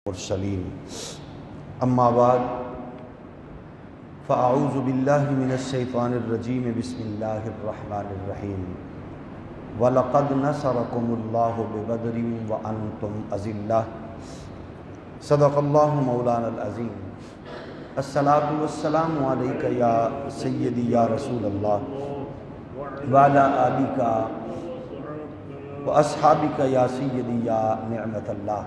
المرسلین اما بعد فاعوذ باللہ من الشیطان الرجیم بسم اللہ الرحمن الرحیم وَلَقَدْ نَصَرَكُمُ اللَّهُ بِبَدْرٍ وَأَنْتُمْ أَذِلَّةٌ صدق اللہ مولانا العظیم الصلاۃ والسلام علیک یا سیدی یا رسول اللہ وعلی آلک واصحابک یا سیدی یا نعمت اللہ۔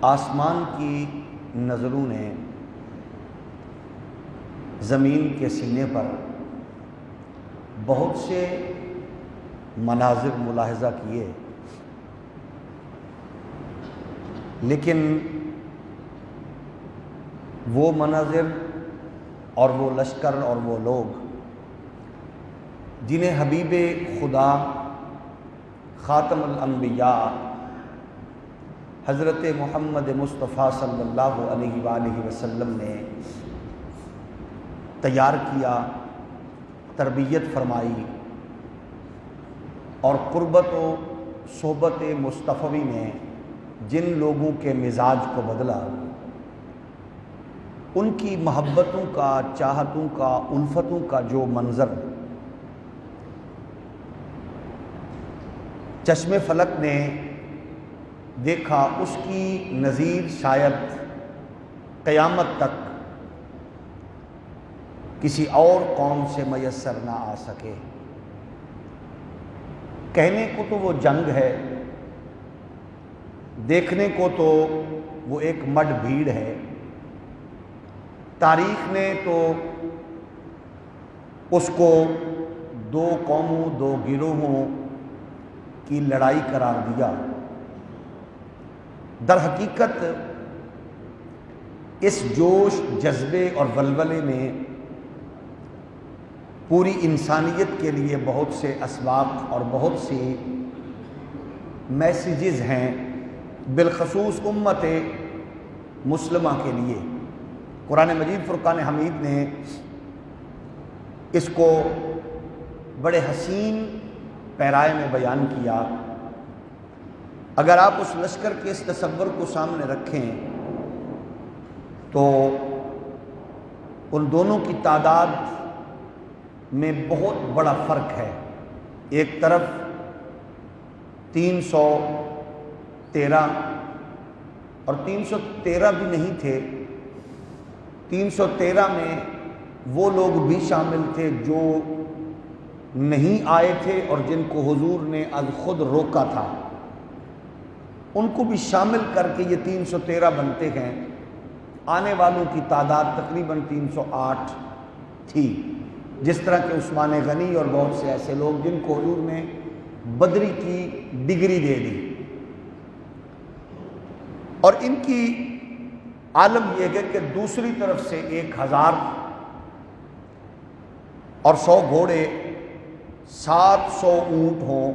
آسمان کی نظروں نے زمین کے سینے پر بہت سے مناظر ملاحظہ کیے، لیکن وہ مناظر اور وہ لشکر اور وہ لوگ جنہیں حبیب خدا خاتم الانبیاء حضرت محمد مصطفیٰ صلی اللہ علیہ وآلہ وسلم نے تیار کیا، تربیت فرمائی، اور قربت و صحبت مصطفی نے جن لوگوں کے مزاج کو بدلا، ان کی محبتوں کا، چاہتوں کا، الفتوں کا جو منظر چشم فلک نے دیکھا، اس کی نظیر شاید قیامت تک کسی اور قوم سے میسر نہ آ سکے۔ کہنے کو تو وہ جنگ ہے، دیکھنے کو تو وہ ایک مڈ بھیڑ ہے، تاریخ نے تو اس کو دو قوموں، دو گروہوں کی لڑائی قرار دیا۔ در حقیقت اس جوش، جذبے اور ولولے میں پوری انسانیت کے لیے بہت سے اسباق اور بہت سی میسیجز ہیں، بالخصوص امت مسلمہ کے لیے۔ قرآن مجید فرقان حمید نے اس کو بڑے حسین پیرائے میں بیان کیا۔ اگر آپ اس لشکر کے اس تصور کو سامنے رکھیں تو ان دونوں کی تعداد میں بہت بڑا فرق ہے۔ ایک طرف 313 اور 313 بھی نہیں تھے، 313 میں وہ لوگ بھی شامل تھے جو نہیں آئے تھے اور جن کو حضور نے از خود روکا تھا، ان کو بھی شامل کر کے یہ 313 بنتے ہیں۔ آنے والوں کی تعداد تقریباً 308 تھی، جس طرح کہ عثمان غنی اور بہت سے ایسے لوگ جن کو حضور نے بدری کی ڈگری دے دی۔ اور ان کی عالم یہ ہے کہ دوسری طرف سے 1000 اور 100 گھوڑے، 700 اونٹ ہوں،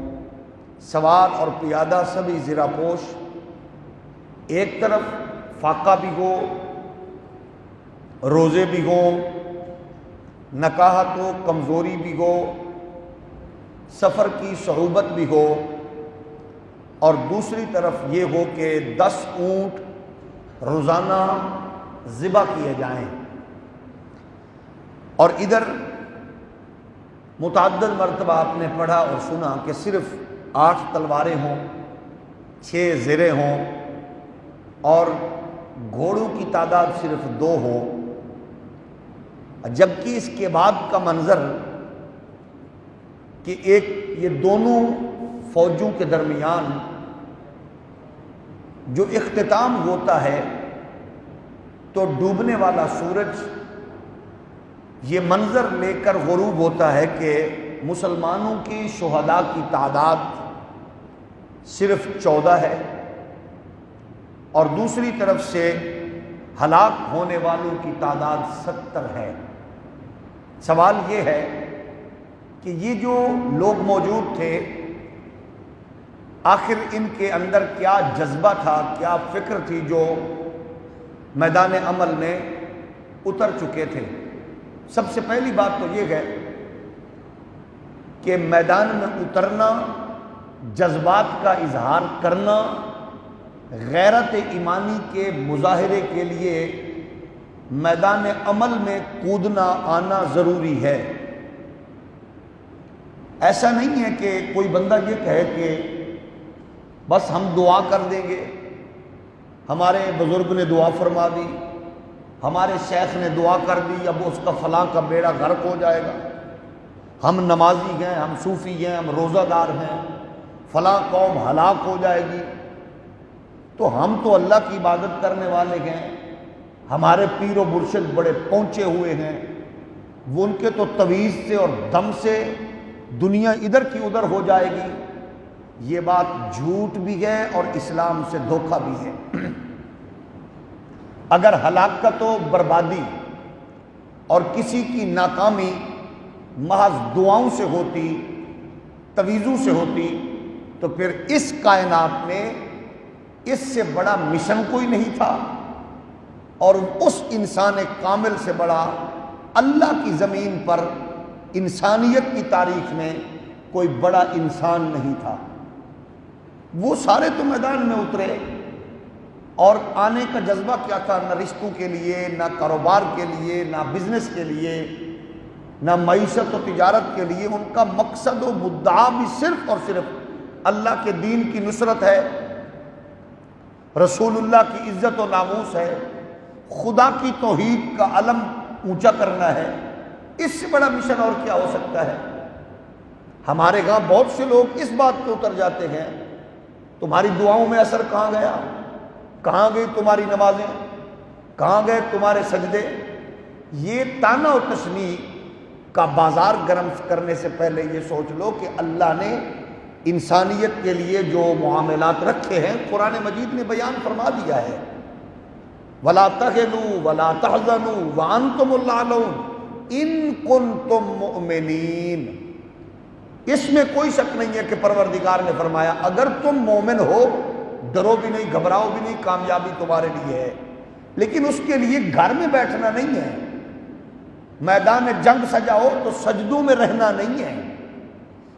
سوار اور پیادہ سبھی زرہ پوش، ایک طرف فاقہ بھی ہو، روزے بھی ہوں، نکاحت و کمزوری بھی ہو، سفر کی صعوبت بھی ہو، اور دوسری طرف یہ ہو کہ 10 اونٹ روزانہ ذبح کیے جائیں۔ اور ادھر متعدد مرتبہ آپ نے پڑھا اور سنا کہ صرف 8 تلواریں ہوں، 6 زرے ہوں، اور گھوڑوں کی تعداد صرف 2 ہو، جبکہ اس کے بعد کا منظر کہ یہ دونوں فوجوں کے درمیان جو اختتام ہوتا ہے تو ڈوبنے والا سورج یہ منظر لے کر غروب ہوتا ہے کہ مسلمانوں کی شہداء کی تعداد صرف 14 ہے، اور دوسری طرف سے ہلاک ہونے والوں کی تعداد 70 ہے۔ سوال یہ ہے کہ یہ جو لوگ موجود تھے، آخر ان کے اندر کیا جذبہ تھا، کیا فکر تھی جو میدان عمل میں اتر چکے تھے؟ سب سے پہلی بات تو یہ ہے کہ میدان میں اترنا جذبات کا اظہار کرنا، غیرت ایمانی کے مظاہرے کے لیے میدان عمل میں کودنا آنا ضروری ہے۔ ایسا نہیں ہے کہ کوئی بندہ یہ کہے کہ بس ہم دعا کر دیں گے، ہمارے بزرگ نے دعا فرما دی، ہمارے شیخ نے دعا کر دی، اب اس کا فلاں کا بیڑا غرق ہو جائے گا، ہم نمازی ہیں، ہم صوفی ہیں، ہم روزہ دار ہیں، فلاں قوم ہلاک ہو جائے گی۔ تو ہم تو اللہ کی عبادت کرنے والے ہیں، ہمارے پیر و مرشد بڑے پہنچے ہوئے ہیں، وہ ان کے تو تویز سے اور دم سے دنیا ادھر کی ادھر ہو جائے گی۔ یہ بات جھوٹ بھی ہے اور اسلام سے دھوکہ بھی ہے۔ اگر ہلاکت و بربادی اور کسی کی ناکامی محض دعاؤں سے ہوتی، تویزوں سے ہوتی، تو پھر اس کائنات میں اس سے بڑا مشن کوئی نہیں تھا، اور اس انسان کامل سے بڑا اللہ کی زمین پر انسانیت کی تاریخ میں کوئی بڑا انسان نہیں تھا۔ وہ سارے تو میدان میں اترے، اور آنے کا جذبہ کیا تھا؟ نہ رشتوں کے لیے، نہ کاروبار کے لیے، نہ بزنس کے لیے، نہ معیشت و تجارت کے لیے۔ ان کا مقصد و مدعا بھی صرف اور صرف اللہ کے دین کی نصرت ہے، رسول اللہ کی عزت و ناموس ہے، خدا کی توحید کا علم اونچا کرنا ہے۔ اس سے بڑا مشن اور کیا ہو سکتا ہے؟ ہمارے ہاں بہت سے لوگ اس بات پہ اتر جاتے ہیں، تمہاری دعاؤں میں اثر کہاں گیا؟ کہاں گئی تمہاری نمازیں؟ کہاں گئے تمہارے سجدے؟ یہ طعنہ و تشنیع کا بازار گرم کرنے سے پہلے یہ سوچ لو کہ اللہ نے انسانیت کے لیے جو معاملات رکھے ہیں قرآن مجید نے بیان فرما دیا ہے۔ وَلَا تَهِنُوا وَلَا تَحْزَنُوا وَأَنْتُمُ الْأَعْلَوْنَ إِن كُنتُم مُؤْمِنِينَ۔ اس میں کوئی شک نہیں ہے کہ پروردگار نے فرمایا اگر تم مومن ہو، ڈرو بھی نہیں، گھبراؤ بھی نہیں، کامیابی تمہارے لیے ہے، لیکن اس کے لیے گھر میں بیٹھنا نہیں ہے، میدان جنگ سجاؤ تو سجدوں میں رہنا نہیں ہے،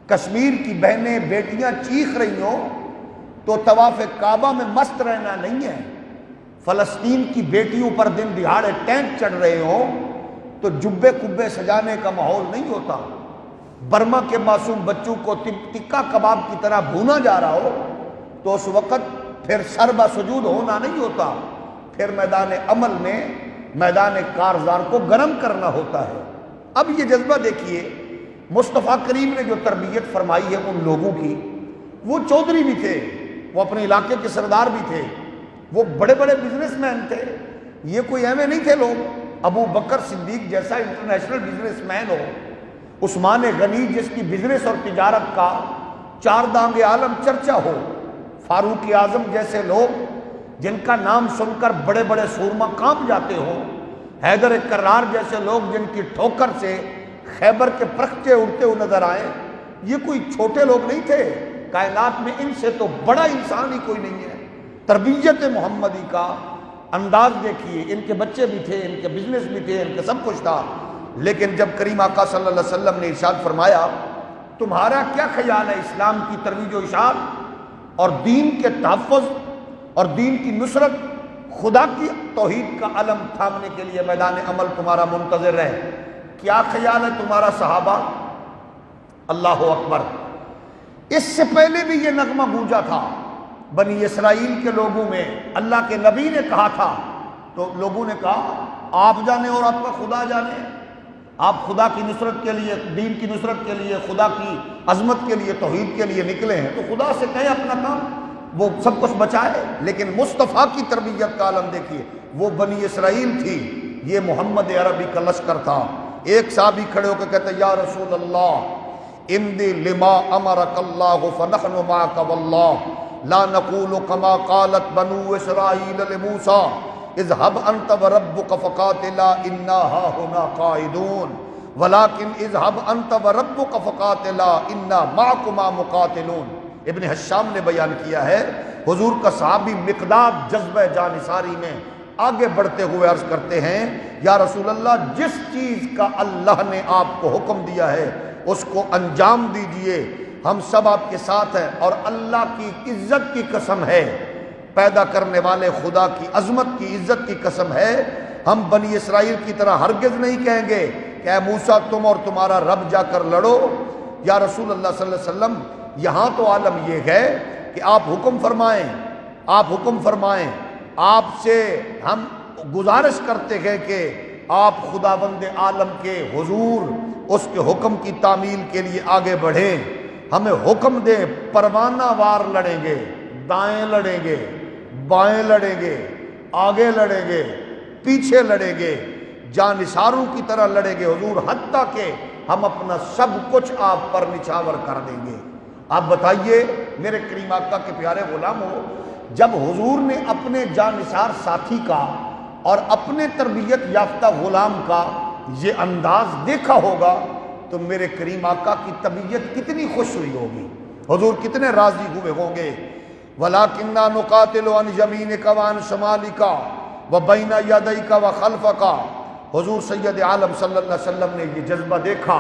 کشمیر کی بہنیں بیٹیاں چیخ رہی ہوں تو طواف کعبہ میں مست رہنا نہیں ہے، فلسطین کی بیٹیوں پر دن دہاڑے ٹینک چڑھ رہے ہوں تو جبے کبے سجانے کا ماحول نہیں ہوتا، برما کے معصوم بچوں کو ٹکا کباب کی طرح بھونا جا رہا ہو تو اس وقت پھر سر بسجود ہونا نہیں ہوتا، پھر میدان عمل میں میدان کارزار کو گرم کرنا ہوتا ہے۔ اب یہ جذبہ دیکھیے، مصطفیٰ کریم نے جو تربیت فرمائی ہے ان لوگوں کی، وہ چودھری بھی تھے، وہ اپنے علاقے کے سردار بھی تھے، وہ بڑے بڑے بزنس مین تھے، یہ کوئی ایویں نہیں تھے لوگ۔ ابو بکر صدیق جیسا انٹرنیشنل بزنس مین ہو، عثمان غنی جس کی بزنس اور تجارت کا چار دانگ عالم چرچا ہو، فاروق اعظم جیسے لوگ جن کا نام سن کر بڑے بڑے سورما کانپ جاتے ہوں، حیدر کرار جیسے لوگ جن کی ٹھوکر سے خیبر کے پرخچے اڑتے ہوئے نظر آئے، یہ کوئی چھوٹے لوگ نہیں تھے، کائنات میں ان سے تو بڑا انسان ہی کوئی نہیں ہے۔ تربیت محمدی کا انداز دیکھیے، ان کے بچے بھی تھے، ان کے بزنس بھی تھے، ان کے سب کچھ تھا، لیکن جب کریم آقا صلی اللہ علیہ وسلم نے ارشاد فرمایا تمہارا کیا خیال ہے اسلام کی ترویج و اشاعت اور دین کے تحفظ اور دین کی نصرت، خدا کی توحید کا علم تھامنے کے لیے میدان عمل تمہارا منتظر رہے، کیا خیال ہے تمہارا صحابہ؟ اللہ اکبر۔ اس سے پہلے بھی یہ نغمہ گونجا تھا بنی اسرائیل کے لوگوں میں، اللہ کے نبی نے کہا تھا تو لوگوں نے کہا آپ جانے اور آپ کا خدا جانے، آپ خدا کی نصرت کے لیے، دین کی نصرت کے لیے، خدا کی عظمت کے لیے، توحید کے لیے نکلے ہیں تو خدا سے کہیں اپنا کام، وہ سب کچھ بچائے۔ لیکن مصطفیٰ کی تربیت کا عالم دیکھیے، وہ بنی اسرائیل تھی، یہ محمد عربی کا لشکر تھا۔ ایک صحابی کھڑے ہو کے کہتے یا رسول اللہ امضی لما امرک اللہ فنحن معک واللہ لا نقول کما قالت بنو اسرائیل لموسیٰ اذهب انت وربک فقاتلا انا ہاہنا قاعدون ولکن اذهب انت وربک فقاتلا انا معکما مقاتلون۔ ابن حشام نے بیان کیا ہے حضور کا صحابی مقداد جذبہ جانثاری میں آگے بڑھتے ہوئے عرض کرتے ہیں یا رسول اللہ جس چیز کا اللہ نے آپ کو حکم دیا ہے اس کو انجام دیجئے، ہم سب آپ کے ساتھ ہیں، اور اللہ کی عزت کی قسم ہے، پیدا کرنے والے خدا کی عظمت کی عزت کی قسم ہے، ہم بنی اسرائیل کی طرح ہرگز نہیں کہیں گے کہ اے موسیٰ تم اور تمہارا رب جا کر لڑو۔ یا رسول اللہ صلی اللہ علیہ وسلم، یہاں تو عالم یہ ہے کہ آپ حکم فرمائیں، آپ حکم فرمائیں، آپ سے ہم گزارش کرتے ہیں کہ آپ خداوند عالم کے حضور اس کے حکم کی تعمیل کے لیے آگے بڑھیں، ہمیں حکم دیں، پروانہ وار لڑیں گے، دائیں لڑیں گے، بائیں لڑیں گے، آگے لڑیں گے، پیچھے لڑیں گے، جانثاروں کی طرح لڑیں گے حضور، حتیٰ کہ ہم اپنا سب کچھ آپ پر نچھاور کر دیں گے۔ آپ بتائیے میرے کریم آقا کے پیارے غلاموں، جب حضور نے اپنے جانثار ساتھی کا اور اپنے تربیت یافتہ غلام کا یہ انداز دیکھا ہوگا تو میرے کریم آقا کی طبیعت کتنی خوش ہوئی ہوگی، حضور کتنے راضی ہوئے ہوں گے۔ وَلَٰكِنَّا نُقَاتِلُ عَنْ يَمِينِكَ وَعَنْ شِمَالِكَ وَبَيْنَ يَدَيْكَ وَخَلْفَكَ۔ حضور سید عالم صلی اللہ علیہ وسلم نے یہ جذبہ دیکھا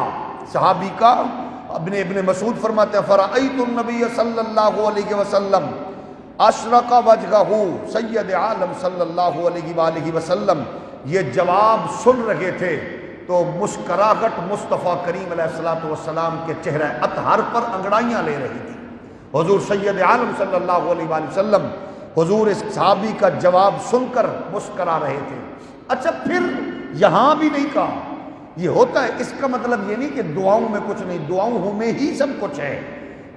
صحابی کا۔ ابن مسعود فرماتے ہیں فَرَأَيْتُ النَّبِيَّ صلی اللہ علیہ وسلم اشرق وجہہ، سید عالم صلی اللہ علیہ وآلہ وسلم یہ جواب سن رہے تھے تو مسکراہٹ مصطفیٰ کریم علیہ السلام کے چہرہ اطہر پر انگڑائیاں لے رہی تھی۔ حضور سید عالم صلی اللہ علیہ وآلہ وسلم حضور اس صحابی کا جواب سن کر مسکرا رہے تھے۔ اچھا پھر یہاں بھی نہیں کہا، یہ ہوتا ہے، اس کا مطلب یہ نہیں کہ دعاؤں میں کچھ نہیں، دعاؤں میں ہی سب کچھ ہے،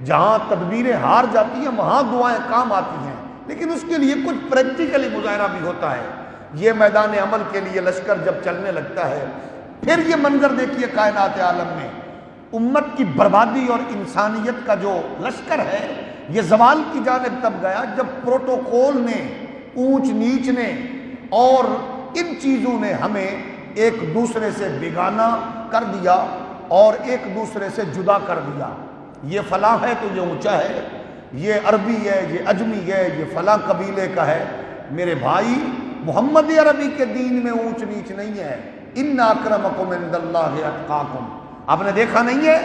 جہاں تدبیریں ہار جاتی ہیں وہاں دعائیں کام آتی ہیں، لیکن اس کے لیے کچھ پریکٹیکلی مظاہرہ بھی ہوتا ہے۔ یہ میدان عمل کے لیے لشکر جب چلنے لگتا ہے، پھر یہ منظر دیکھیے کائنات عالم میں امت کی بربادی اور انسانیت کا جو لشکر ہے یہ زوال کی جانب تب گیا جب پروٹوکول نے، اونچ نیچ نے اور ان چیزوں نے ہمیں ایک دوسرے سے بیگانہ کر دیا اور ایک دوسرے سے جدا کر دیا۔ یہ فلاں ہے تو یہ اونچا ہے، یہ عربی ہے، یہ عجمی ہے، یہ فلاں قبیلے کا ہے۔ میرے بھائی، محمد عربی کے دین میں اونچ نیچ نہیں ہے۔ ان اکرمکم عند اللہ اتقاکم۔ آپ نے دیکھا نہیں ہے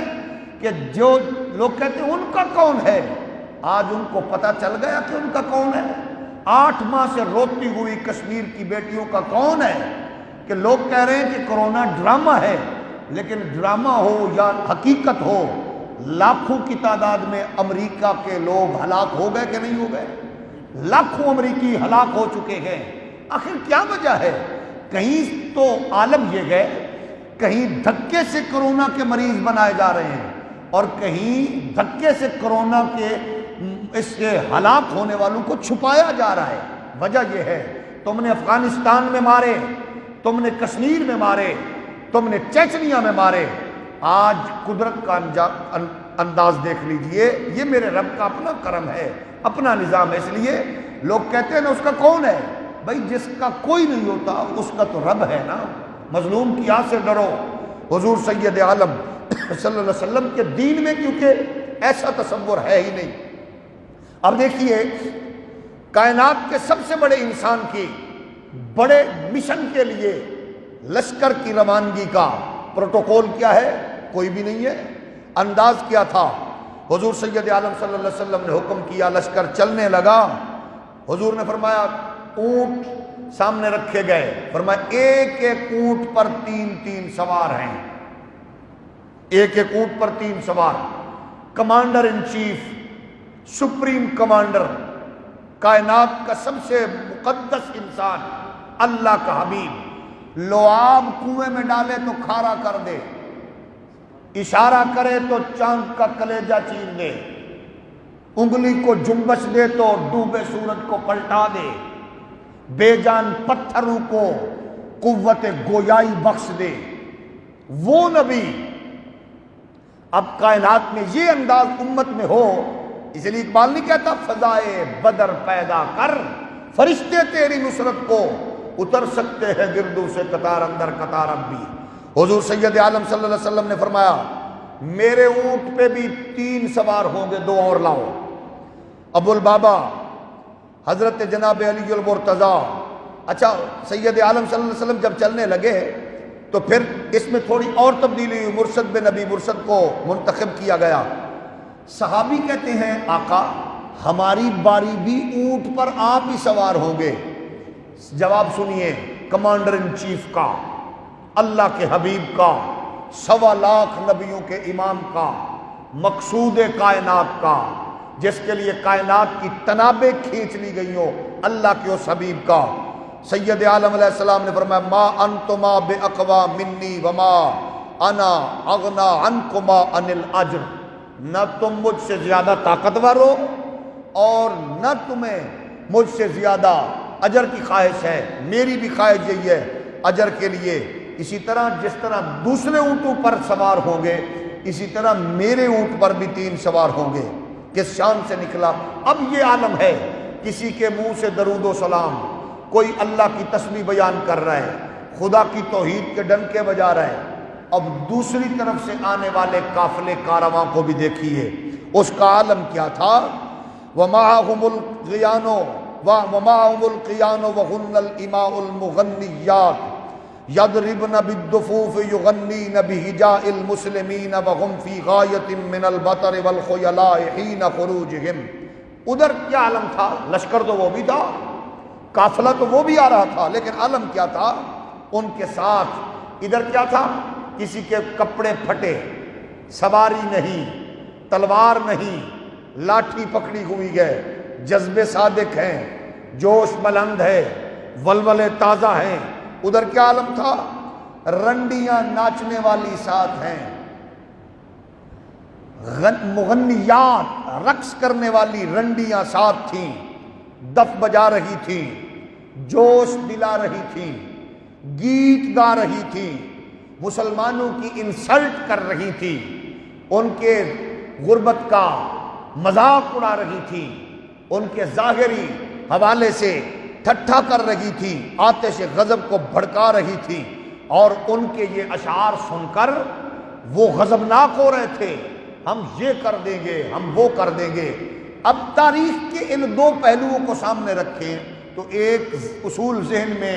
کہ جو لوگ کہتے ہیں ان کا کون ہے، آج ان کو پتہ چل گیا کہ ان کا کون ہے۔ 8 ماہ سے روتی ہوئی کشمیر کی بیٹیوں کا کون ہے، کہ لوگ کہہ رہے ہیں کہ کرونا ڈرامہ ہے، لیکن ڈرامہ ہو یا حقیقت ہو، لاکھوں کی تعداد میں امریکہ کے لوگ ہلاک ہو گئے کہ نہیں ہو گئے؟ لاکھوں امریکی ہلاک ہو چکے ہیں۔ آخر کیا وجہ ہے؟ کہیں تو عالم یہ گئے، کہیں دھکے سے کرونا کے مریض بنائے جا رہے ہیں اور کہیں دھکے سے کرونا کے اس سے ہلاک ہونے والوں کو چھپایا جا رہا ہے۔ وجہ یہ ہے تم نے افغانستان میں مارے، تم نے کشمیر میں مارے، تم نے چیچنیا میں مارے، آج قدرت کا انداز دیکھ لیجئے۔ یہ میرے رب کا اپنا کرم ہے، اپنا نظام ہے۔ اس لیے لوگ کہتے ہیں نا اس کا کون ہے؟ بھائی جس کا کوئی نہیں ہوتا اس کا تو رب ہے نا۔ مظلوم کی آہ سے ڈرو۔ حضور سید عالم صلی اللہ علیہ وسلم کے دین میں کیونکہ ایسا تصور ہے ہی نہیں۔ اب دیکھیے کائنات کے سب سے بڑے انسان کی بڑے مشن کے لیے لشکر کی روانگی کا پروٹوکول کیا ہے؟ کوئی بھی نہیں ہے۔ انداز کیا تھا؟ حضور سید عالم صلی اللہ علیہ وسلم نے حکم کیا، لشکر چلنے لگا۔ حضور نے فرمایا اونٹ سامنے رکھے گئے، فرمایا ایک ایک اونٹ پر 3 سوار ہیں، ایک ایک اونٹ پر 3 سوار۔ Commander in chief, supreme commander, کائنات کا سب سے مقدس انسان، اللہ کا حبیب، لعاب کنویں میں ڈالے تو کھارا کر دے، اشارہ کرے تو چاند کا کلیجہ چیر دے، انگلی کو جنبش دے تو ڈوبے سورج کو پلٹا دے، بے جان پتھروں کو قوت گویائی بخش دے، وہ نبی اب کائنات میں یہ انداز امت میں ہو۔ اس لیے اقبال نہیں کہتا فضائے بدر پیدا کر، فرشتے تیری نصرت کو اتر سکتے ہیں گردوں سے قطار اندر قطار اب بھی۔ حضور سید عالم صلی اللہ علیہ وسلم نے فرمایا میرے اونٹ پہ بھی 3 سوار ہوں گے، 2 اور لاؤ۔ ابو البابا حضرت جناب علی المرتضیٰ۔ اچھا سید عالم صلی اللہ علیہ وسلم جب چلنے لگے تو پھر اس میں تھوڑی اور تبدیلی ہوئی، مرشد بن نبی مرشد کو منتخب کیا گیا۔ صحابی کہتے ہیں آقا ہماری باری بھی اونٹ پر آپ ہی سوار ہوں گے۔ جواب سنیے، کمانڈر ان چیف کا، اللہ کے حبیب کا، 1.25 لاکھ نبیوں کے امام کا، مقصود کائنات کا، جس کے لیے کائنات کی تنابیں کھینچ لی گئی ہو، اللہ کے اس حبیب کا۔ سید عالم علیہ السلام نے فرمایا ما انتما باقوا منی وما انا اغنا عنکما عن الاجر، نہ تم مجھ سے زیادہ طاقتور ہو اور نہ تمہیں مجھ سے زیادہ اجر کی خواہش ہے، میری بھی خواہش یہی ہے اجر کے لیے۔ اسی طرح جس طرح دوسرے اونٹوں پر سوار ہوں گے، اسی طرح میرے اونٹ پر بھی 3 سوار ہوں گے۔ کس شان سے نکلا! اب یہ عالم ہے، کسی کے منہ سے درود و سلام، کوئی اللہ کی تسبیح بیان کر رہا ہے، خدا کی توحید کے ڈنکے بجا رہا ہے۔ اب دوسری طرف سے آنے والے قافلے کارواں کو بھی دیکھیے، اس کا عالم کیا تھا۔ وَمَعَهُمُ الْقِيَانُ وَهُنَّ الْإِمَاءُ الْمُغَنِّيَّاتُ يَضْرِبْنَ بِالدُّفُوفِ يُغَنِّينَ بِهِجَاءِ الْمُسْلِمِينَ وَهُمْ فِي غَايَةٍ مِّنَ الْبَطَرِ وَالْخُيَلَاءِ حِينَ خُرُوجِهِمْ۔ ادھر کیا عالم تھا؟ لشکر تو وہ بھی تھا، قافلہ تو وہ بھی آ رہا تھا، لیکن عالم کیا تھا ان کے ساتھ؟ ادھر کیا تھا؟ کسی کے کپڑے پھٹے، سواری نہیں، تلوار نہیں، لاٹھی پکڑی ہوئی ہے، جذبے صادق ہیں، جوش بلند ہے، ولولے تازہ ہیں۔ ادھر کیا عالم تھا؟ رنڈیاں ناچنے والی ساتھ ہیں، مغنیات رقص کرنے والی رنڈیاں ساتھ تھیں، دف بجا رہی تھیں، جوش دلا رہی تھیں، گیت گا رہی تھیں، مسلمانوں کی انسلٹ کر رہی تھی، ان کے غربت کا مذاق اڑا رہی تھی، ان کے ظاہری حوالے سے ٹھٹھا کر رہی تھی، آتش غضب کو بھڑکا رہی تھی، اور ان کے یہ اشعار سن کر وہ غضبناک ہو رہے تھے، ہم یہ کر دیں گے، ہم وہ کر دیں گے۔ اب تاریخ کے ان 2 پہلوؤں کو سامنے رکھیں تو ایک اصول ذہن میں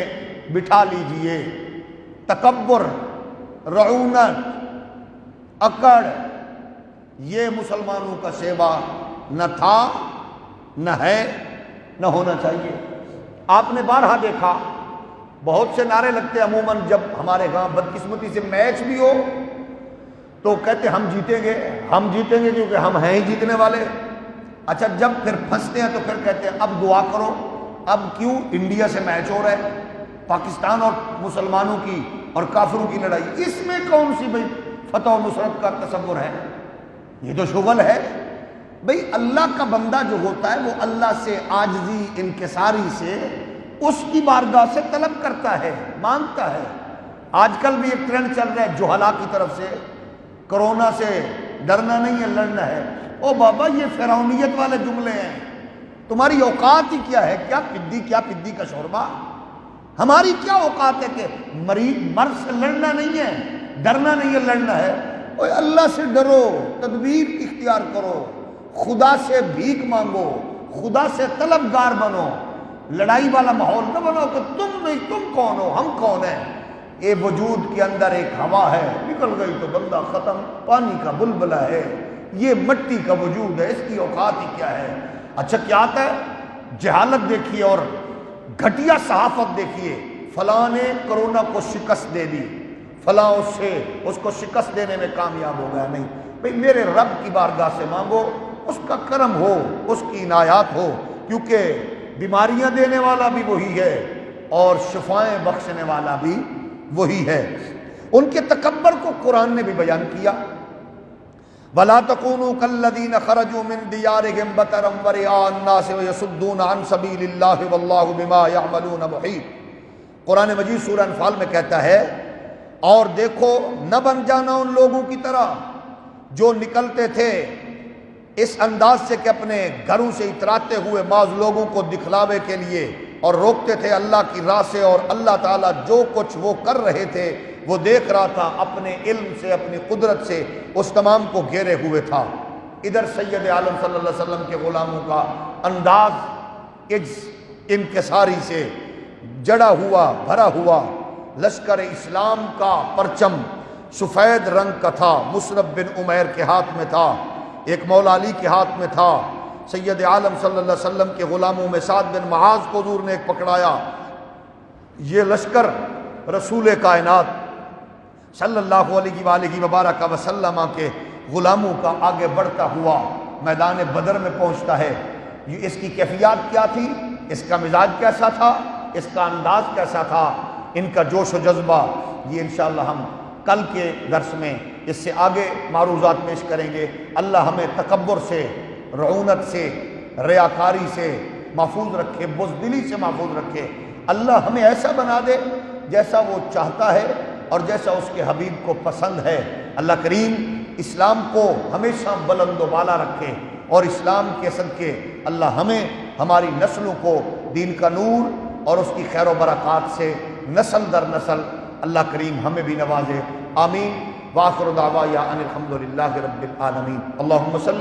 بٹھا لیجئے، تکبر، رعونت، اکڑ، یہ مسلمانوں کا شیوا نہ تھا، نہ ہے، نہ ہونا چاہیے۔ آپ نے بارہا دیکھا بہت سے نعرے لگتے ہیں، عموماً جب ہمارے گاں بدقسمتی سے میچ بھی ہو تو کہتے ہم جیتیں گے، ہم جیتیں گے کیونکہ ہم ہیں ہی جیتنے والے۔ اچھا جب پھر پھنستے ہیں تو پھر کہتے ہیں اب دعا کرو۔ اب کیوں؟ انڈیا سے میچ ہو رہا ہے، پاکستان اور مسلمانوں کی اور کافروں کی لڑائی، اس میں کون سی بھئی فتح و نصرت کا تصور ہے؟ یہ تو شغل ہے بھئی۔ اللہ کا بندہ جو ہوتا ہے وہ اللہ سے عاجزی انکساری سے اس کی بارگاہ سے طلب کرتا ہے، مانگتا ہے۔ آج کل بھی ایک ٹرینڈ چل رہا ہے جوہلا کی طرف سے، کرونا سے ڈرنا نہیں ہے لڑنا ہے۔ او بابا یہ فرعونیت والے جملے ہیں، تمہاری اوقات ہی کیا ہے؟ کیا پدی کا شوربہ؟ ہماری کیا اوقات ہے کہ مرض سے لڑنا نہیں ہے، ڈرنا نہیں ہے، لڑنا ہے۔ اوہ اللہ سے ڈرو، تدبیر اختیار کرو، خدا سے بھیک مانگو، خدا سے طلبگار بنو، لڑائی والا ماحول نہ بنو کہ تم نہیں، تم کون ہو، ہم کون ہیں۔ یہ وجود کے اندر ایک ہوا ہے، نکل گئی تو بندہ ختم، پانی کا بلبلہ ہے، یہ مٹی کا وجود ہے، اس کی اوقات ہی کیا ہے۔ اچھا کیا آتا ہے؟ جہالت دیکھیے اور گھٹیا صحافت دیکھیے، فلاں نے کرونا کو شکست دے دی، فلاں اس کو شکست دینے میں کامیاب ہو گیا۔ نہیں بھئی، میرے رب کی بارگاہ سے مانگو، اس کا کرم ہو، اس کی عنایات ہو، کیونکہ بیماریاں دینے والا بھی وہی ہے اور شفائیں بخشنے والا بھی وہی ہے۔ ان کے تکبر کو قرآن نے بھی بیان کیا، وَلَا تَكُونُوا كَالَّذِينَ خَرَجُوا مِن دِيَارِهِمْ بَطَرًا وَرِئَاءَ النَّاسِ وَيَصُدُّونَ عَن سَبِيلِ اللَّهِ وَاللَّهُ بِمَا يَعْمَلُونَ مُحِيطٌ۔ قرآن مجید سورہ انفال میں کہتا ہے اور دیکھو نہ بن جانا ان لوگوں کی طرح جو نکلتے تھے اس انداز سے کہ اپنے گھروں سے اتراتے ہوئے بعض لوگوں کو دکھلاوے کے لیے، اور روکتے تھے اللہ کی راہ سے، اور اللہ تعالیٰ جو کچھ وہ کر رہے تھے وہ دیکھ رہا تھا، اپنے علم سے، اپنی قدرت سے اس تمام کو گھیرے ہوئے تھا۔ ادھر سید عالم صلی اللہ علیہ وسلم کے غلاموں کا انداز عجز انکساری سے جڑا ہوا، بھرا ہوا، لشکر اسلام کا پرچم سفید رنگ کا تھا، مصعب بن عمیر کے ہاتھ میں تھا، ایک مولا علی کے ہاتھ میں تھا، سید عالم صلی اللہ علیہ وسلم کے غلاموں میں سعد بن معاذ کو حضور نے ایک پکڑایا۔ یہ لشکر رسول کائنات صلی اللہ علیہ وآلہ وبارک وسلم کے غلاموں کا آگے بڑھتا ہوا میدان بدر میں پہنچتا ہے۔ یہ اس کی کیفیات کیا تھی، اس کا مزاج کیسا تھا، اس کا انداز کیسا تھا، ان کا جوش و جذبہ، یہ انشاءاللہ ہم کل کے درس میں اس سے آگے معروضات پیش کریں گے۔ اللہ ہمیں تکبر سے، رعونت سے، ریاکاری سے محفوظ رکھے، بزدلی سے محفوظ رکھے۔ اللہ ہمیں ایسا بنا دے جیسا وہ چاہتا ہے اور جیسا اس کے حبیب کو پسند ہے۔ اللہ کریم اسلام کو ہمیشہ بلند و بالا رکھے، اور اسلام کے صدقے اللہ ہمیں، ہماری نسلوں کو دین کا نور اور اس کی خیر و برکات سے نسل در نسل اللہ کریم ہمیں بھی نوازے۔ آمین۔ وآخر دعوانا ان الحمد للہ رب العالمین۔ اللہم صلی